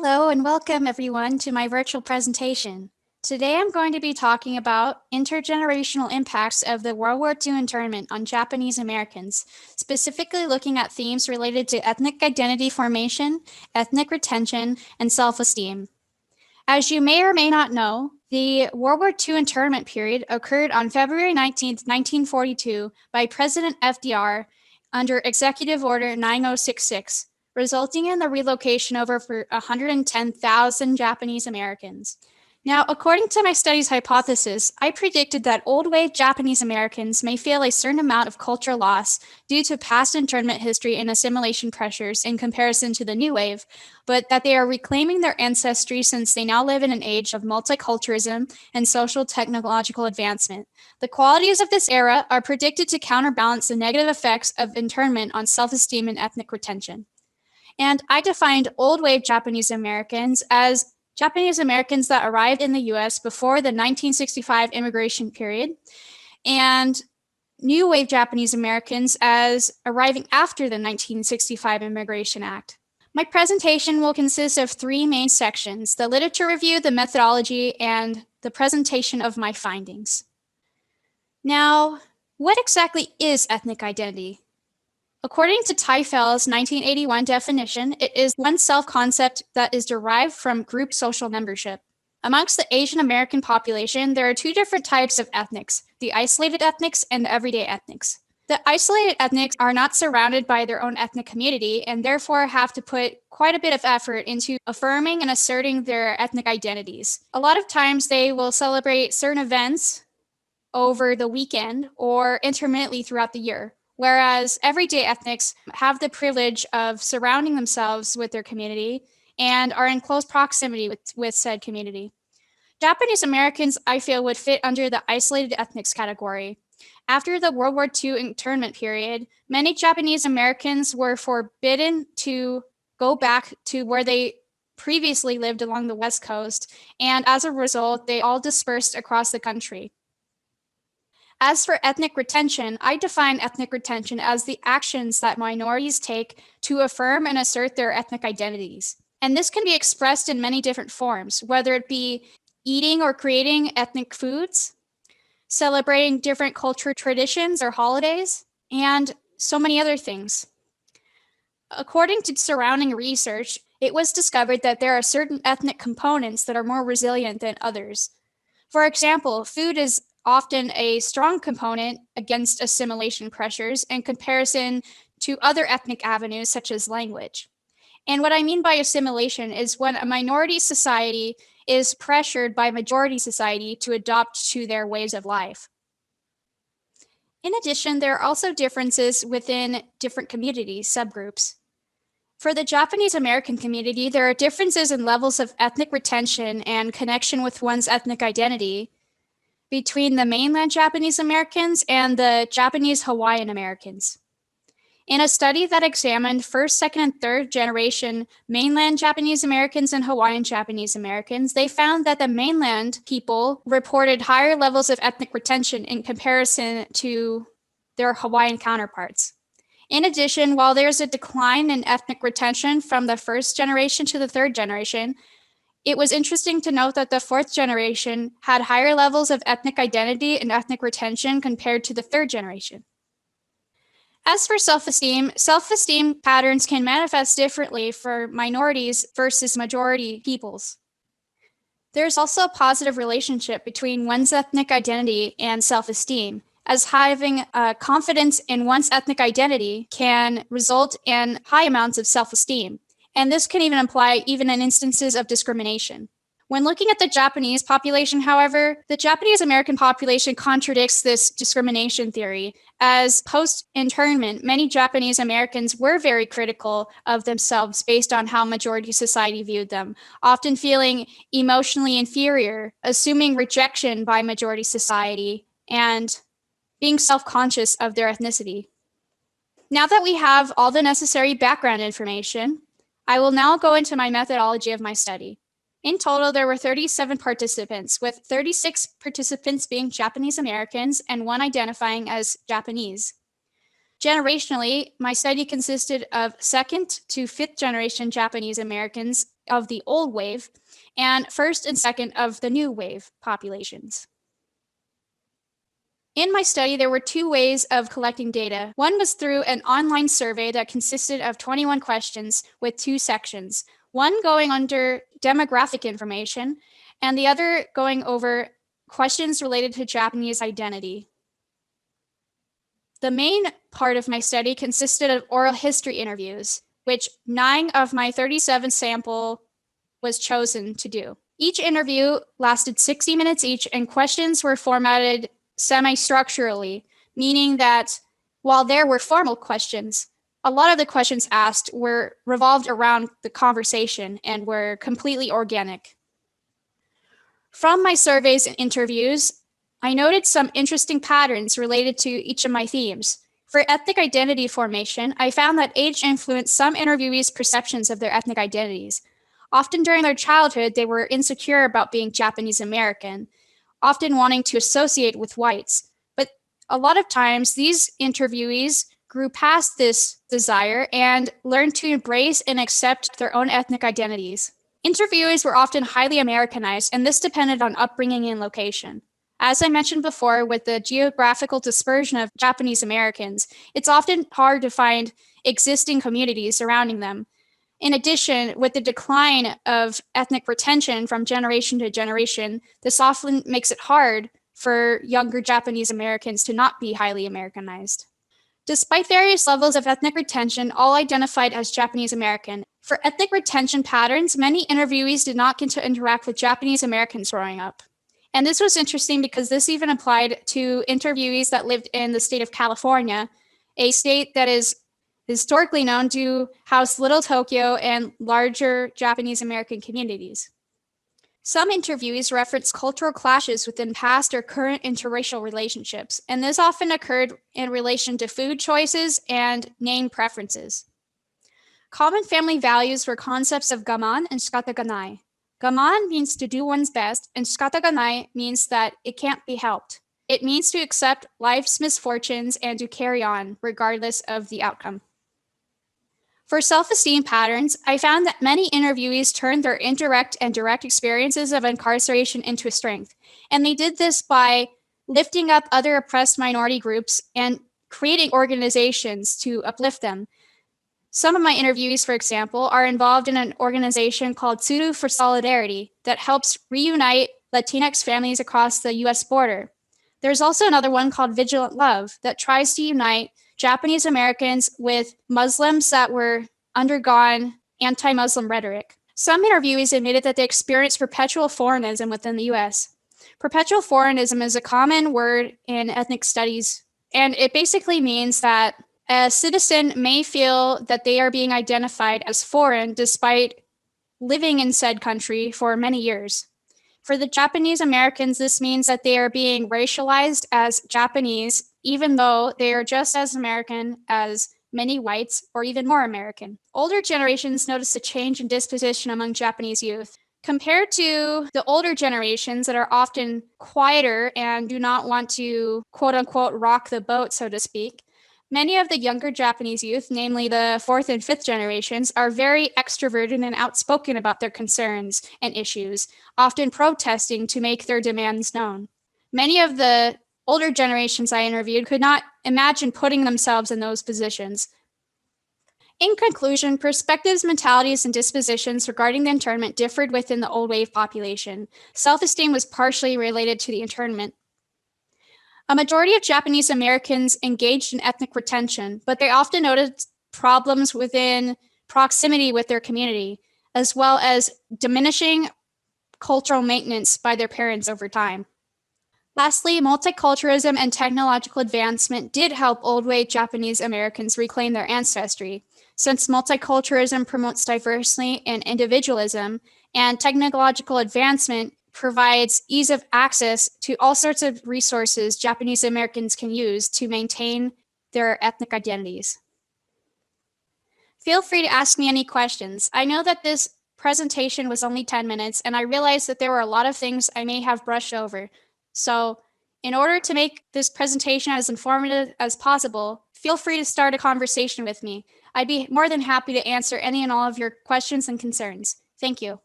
Hello and welcome everyone to my virtual presentation. Today I'm going to be talking about intergenerational impacts of the World War II internment on Japanese Americans, specifically looking at themes related to ethnic identity formation, ethnic retention, and self-esteem. As you may or may not know, the World War II internment period occurred on February 19, 1942 by President FDR under Executive Order 9066, resulting in the relocation of over 110,000 Japanese Americans. Now, according to my study's hypothesis, I predicted that old wave Japanese Americans may feel a certain amount of cultural loss due to past internment history and assimilation pressures in comparison to the new wave, but that they are reclaiming their ancestry since they now live in an age of multiculturalism and social technological advancement. The qualities of this era are predicted to counterbalance the negative effects of internment on self-esteem and ethnic retention. And I defined old wave Japanese Americans as Japanese Americans that arrived in the US before the 1965 immigration period, and new wave Japanese Americans as arriving after the 1965 Immigration Act. My presentation will consist of three main sections: the literature review, the methodology, and the presentation of my findings. Now, what exactly is ethnic identity? According to Teifel's 1981 definition, it is one self-concept that is derived from group social membership. Amongst the Asian American population, there are two different types of ethnics: the isolated ethnics and the everyday ethnics. The isolated ethnics are not surrounded by their own ethnic community and therefore have to put quite a bit of effort into affirming and asserting their ethnic identities. A lot of times they will celebrate certain events over the weekend or intermittently throughout the year, whereas everyday ethnics have the privilege of surrounding themselves with their community and are in close proximity with said community. Japanese Americans, I feel, would fit under the isolated ethnics category. After the World War II internment period, many Japanese Americans were forbidden to go back to where they previously lived along the West Coast, and as a result, they all dispersed across the country. As for ethnic retention, I define ethnic retention as the actions that minorities take to affirm and assert their ethnic identities. And this can be expressed in many different forms, whether it be eating or creating ethnic foods, celebrating different cultural traditions or holidays, and so many other things. According to surrounding research, it was discovered that there are certain ethnic components that are more resilient than others. For example, food is often a strong component against assimilation pressures in comparison to other ethnic avenues such as language. And what I mean by assimilation is when a minority society is pressured by majority society to adopt to their ways of life. In addition, there are also differences within different communities, subgroups. For the Japanese American community, there are differences in levels of ethnic retention and connection with one's ethnic identity between the mainland Japanese Americans and the Japanese Hawaiian Americans. In a study that examined first, second, and third generation mainland Japanese Americans and Hawaiian Japanese Americans, they found that the mainland people reported higher levels of ethnic retention in comparison to their Hawaiian counterparts. In addition, while there's a decline in ethnic retention from the first generation to the third generation, it was interesting to note that the fourth generation had higher levels of ethnic identity and ethnic retention compared to the third generation. As for self-esteem patterns can manifest differently for minorities versus majority peoples. There's also a positive relationship between one's ethnic identity and self-esteem, as having confidence in one's ethnic identity can result in high amounts of self-esteem. And this can even apply even in instances of discrimination. When looking at the Japanese population, however, the Japanese American population contradicts this discrimination theory, as post-internment, many Japanese Americans were very critical of themselves based on how majority society viewed them, often feeling emotionally inferior, assuming rejection by majority society, and being self-conscious of their ethnicity. Now that we have all the necessary background information, I will now go into my methodology of my study. In total, there were 37 participants, with 36 participants being Japanese Americans and one identifying as Japanese. Generationally, my study consisted of second to fifth generation Japanese Americans of the old wave and first and second of the new wave populations. In my study, there were two ways of collecting data. One was through an online survey that consisted of 21 questions with two sections, one going under demographic information and the other going over questions related to Japanese identity. The main part of my study consisted of oral history interviews, which 9 of my 37 sample was chosen to do. Each interview lasted 60 minutes each, and questions were formatted semi-structurally, meaning that while there were formal questions, a lot of the questions asked were revolved around the conversation and were completely organic. From my surveys and interviews, I noted some interesting patterns related to each of my themes. For ethnic identity formation, I found that age influenced some interviewees' perceptions of their ethnic identities. Often during their childhood, they were insecure about being Japanese American, often wanting to associate with whites. But a lot of times, these interviewees grew past this desire and learned to embrace and accept their own ethnic identities. Interviewees were often highly Americanized, and this depended on upbringing and location. As I mentioned before, with the geographical dispersion of Japanese Americans, it's often hard to find existing communities surrounding them. In addition, with the decline of ethnic retention from generation to generation, this often makes it hard for younger Japanese Americans to not be highly Americanized. Despite various levels of ethnic retention, all identified as Japanese American. For ethnic retention patterns, many interviewees did not get to interact with Japanese Americans growing up. And this was interesting because this even applied to interviewees that lived in the state of California, a state that is historically known to house Little Tokyo and larger Japanese American communities. Some interviewees reference cultural clashes within past or current interracial relationships, and this often occurred in relation to food choices and name preferences. Common family values were concepts of gaman and shikataganai. Gaman means to do one's best, and shikataganai means that it can't be helped. It means to accept life's misfortunes and to carry on, regardless of the outcome. For self-esteem patterns, I found that many interviewees turned their indirect and direct experiences of incarceration into a strength, and they did this by lifting up other oppressed minority groups and creating organizations to uplift them. Some of my interviewees, for example, are involved in an organization called Tsuru for Solidarity that helps reunite Latinx families across the US border. There's also another one called Vigilant Love that tries to unite Japanese Americans with Muslims that were undergone anti-Muslim rhetoric. Some interviewees admitted that they experienced perpetual foreignism within the US. Perpetual foreignism is a common word in ethnic studies, and it basically means that a citizen may feel that they are being identified as foreign despite living in said country for many years. For the Japanese Americans, this means that they are being racialized as Japanese, even though they are just as American as many whites or even more American. Older generations notice a change in disposition among Japanese youth. Compared to the older generations that are often quieter and do not want to, quote unquote, rock the boat, so to speak, many of the younger Japanese youth, namely the fourth and fifth generations, are very extroverted and outspoken about their concerns and issues, often protesting to make their demands known. Many of the older generations I interviewed could not imagine putting themselves in those positions. In conclusion, perspectives, mentalities, and dispositions regarding the internment differed within the old wave population. Self-esteem was partially related to the internment. A majority of Japanese Americans engaged in ethnic retention, but they often noted problems within proximity with their community, as well as diminishing cultural maintenance by their parents over time. Lastly, multiculturalism and technological advancement did help old wave Japanese Americans reclaim their ancestry, since multiculturalism promotes diversity and individualism, and technological advancement provides ease of access to all sorts of resources Japanese Americans can use to maintain their ethnic identities. Feel free to ask me any questions. I know that this presentation was only 10 minutes, and I realized that there were a lot of things I may have brushed over. So in order to make this presentation as informative as possible, feel free to start a conversation with me. I'd be more than happy to answer any and all of your questions and concerns. Thank you.